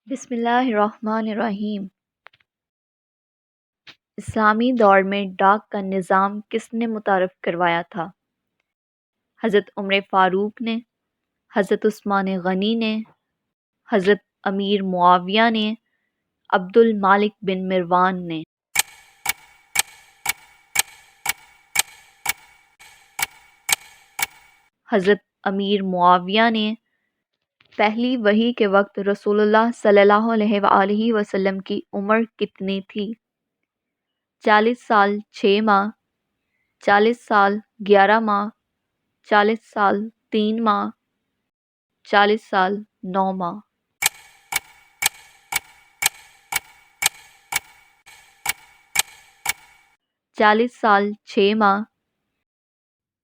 بسم اللہ الرحمن الرحیم۔ اسلامی دور میں ڈاک کا نظام کس نے متعارف کروایا تھا؟ حضرت عمر فاروق نے، حضرت عثمان غنی نے، حضرت امیر معاویہ نے، عبد المالک بن مروان نے۔ حضرت امیر معاویہ نے۔ پہلی وحی کے وقت رسول اللہ صلی اللہ علیہ وآلہ وسلم کی عمر کتنی تھی؟ 40 سال 6 ماہ، 40 سال 11 ماہ، 40 سال 3 ماہ، 40 سال 9 ماہ۔ 40 سال 6 ماہ۔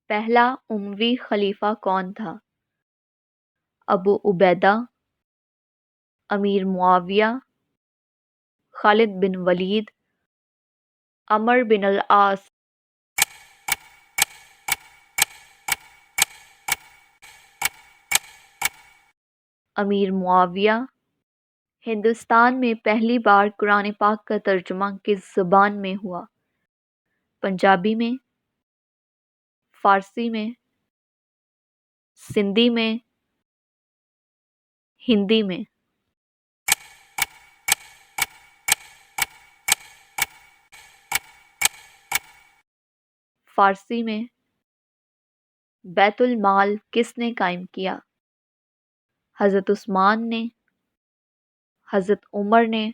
پہلا اموی خلیفہ کون تھا؟ ابو عبیدہ، امیر معاویہ، خالد بن ولید، عمر بن العاص۔ امیر معاویہ۔ ہندوستان میں پہلی بار قرآن پاک کا ترجمہ کس زبان میں ہوا؟ پنجابی میں، فارسی میں، سندھی میں، ہندی میں۔ فارسی میں۔ بیت المال کس نے قائم کیا؟ حضرت عثمان نے، حضرت عمر نے،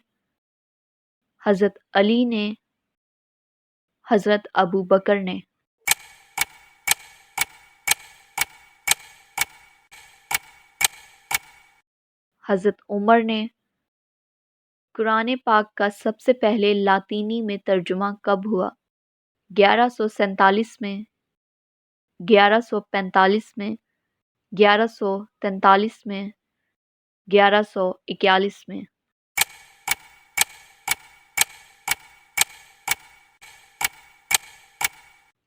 حضرت علی نے، حضرت ابو بکر نے۔ حضرت عمر نے۔ قرآن پاک کا سب سے پہلے لاطینی میں ترجمہ کب ہوا؟ 1147 میں، 1145 میں، 1143 میں، 1141 میں۔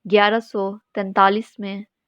1143 میں۔